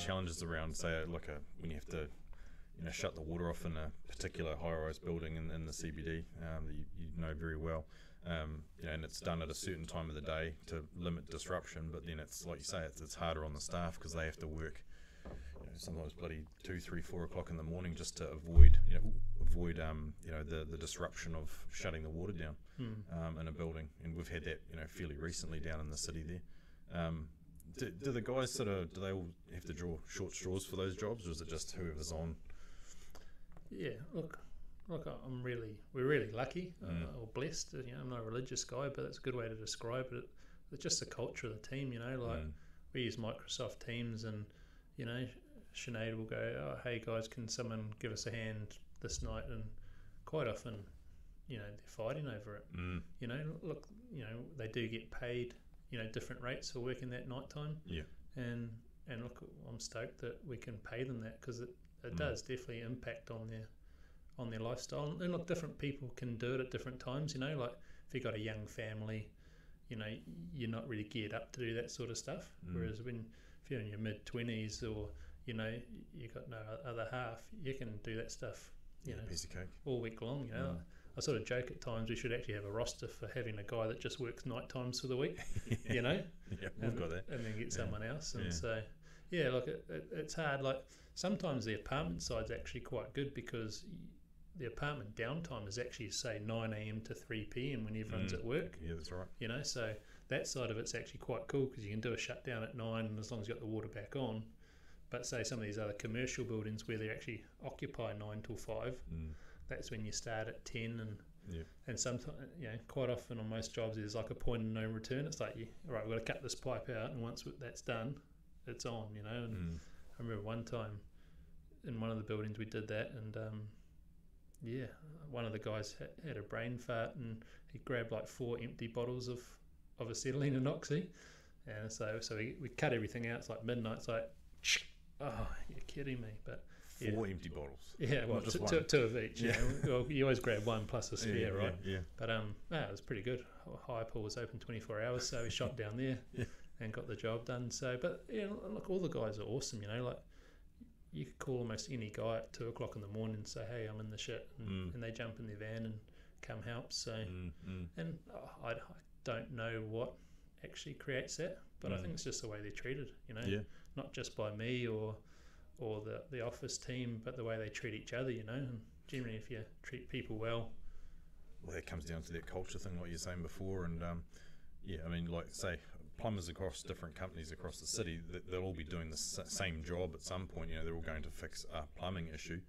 challenges around, say, like when you have to, shut the water off in a particular high-rise building in the CBD that you know very well, and it's done at a certain time of the day to limit disruption. But then it's like you say, it's harder on the staff because they have to work, sometimes bloody 2, 3, 4 o'clock in the morning just to avoid the disruption of shutting the water down in a building. And we've had that fairly recently down in the city there. Do the guys do they all have to draw short straws for those jobs, or is it just whoever's on? Yeah, look, we're really lucky or blessed. I'm not a religious guy, but that's a good way to describe it. It's just the culture of the team, we use Microsoft Teams, and Sinead will go, oh, hey guys, can someone give us a hand this night? And quite often, they're fighting over it. Look, they do get paid, different rates for working that night time. Yeah. And look, I'm stoked that we can pay them that, because it does definitely impact on their lifestyle. And look, different people can do it at different times. Like if you've got a young family, you're not really geared up to do that sort of stuff. Whereas if you're in your mid-20s, or you've got no other half, you can do that stuff. Piece of cake all week long. I sort of joke at times we should actually have a roster for having a guy that just works night times for the week. We've got that, and then get someone else. And so look, it's hard. Like sometimes the apartment side's actually quite good, because the apartment downtime is actually, say, 9 a.m. to 3 p.m. when everyone's at work. Yeah, that's right. So that side of it's actually quite cool, because you can do a shutdown at 9, and as long as you got the water back on. But say some of these other commercial buildings where they actually occupy 9 till 5, that's when you start at 10, and sometimes, quite often on most jobs there's like a point of no return. It's like, all right, we've got to cut this pipe out, and once that's done, it's on. And I remember one time in one of the buildings we did that, and one of the guys had a brain fart, and he grabbed like 4 empty bottles of acetylene and oxy, and so we cut everything out. It's like midnight. It's like, oh, you're kidding me. But 4 empty bottles. Yeah, well, two of each. Well, you always grab one plus a spare, right? Yeah. But it was pretty good. High pool was open 24 hours, so we shot down there and got the job done. So, but look, all the guys are awesome. Like you could call almost any guy at 2 o'clock in the morning and say, hey, I'm in the shit, and they jump in their van and come help. So, and I don't know what actually creates that, but I think it's just the way they're treated. Not just by me or the office team, but the way they treat each other. And generally, if you treat people well, that comes down to that culture thing, like you're saying before. And I mean, like say plumbers across different companies across the city, they'll all be doing the same job at some point. They're all going to fix a plumbing issue.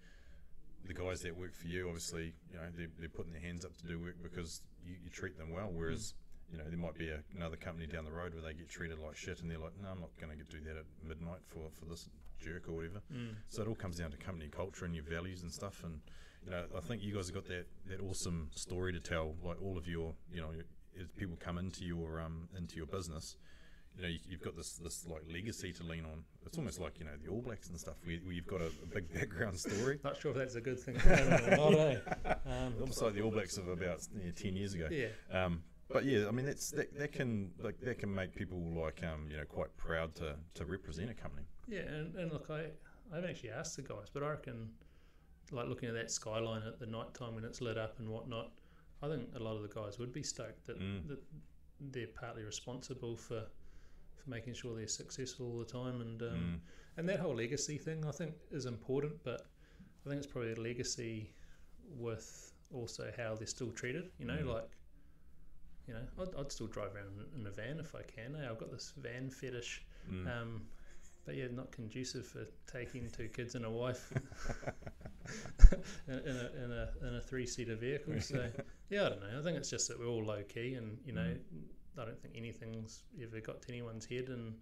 The guys that work for you, obviously, they're putting their hands up to do work because you treat them well. Whereas there might be another company down the road where they get treated like shit, and they're like, no, I'm not going to do that at midnight for this jerk or whatever. So it all comes down to company culture and your values and stuff. And I think you guys have got that awesome story to tell. Like all of your, as people come into your business, you've got this like legacy to lean on. It's almost like the All Blacks and stuff, where you've got a big background story. Not sure if that's a good thing or not, eh? Almost like the All Blacks of about 10 years ago. Yeah. But yeah, I mean that can make people quite proud to represent a company. Yeah, and look, I haven't actually asked the guys, but I reckon, like looking at that skyline at the night time when it's lit up and whatnot, I think a lot of the guys would be stoked that they're partly responsible for making sure they're successful all the time, and that whole legacy thing I think is important, but I think it's probably a legacy with also how they're still treated. I'd still drive around in a van if I can. I've got this van fetish, but yeah, not conducive for taking 2 kids and a wife in a 3-seater vehicle. So yeah, I don't know. I think it's just that we're all low key, and I don't think anything's ever got to anyone's head, and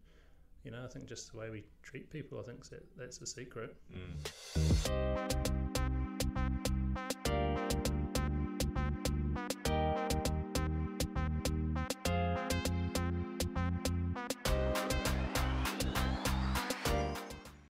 I think just the way we treat people, I think that's the secret.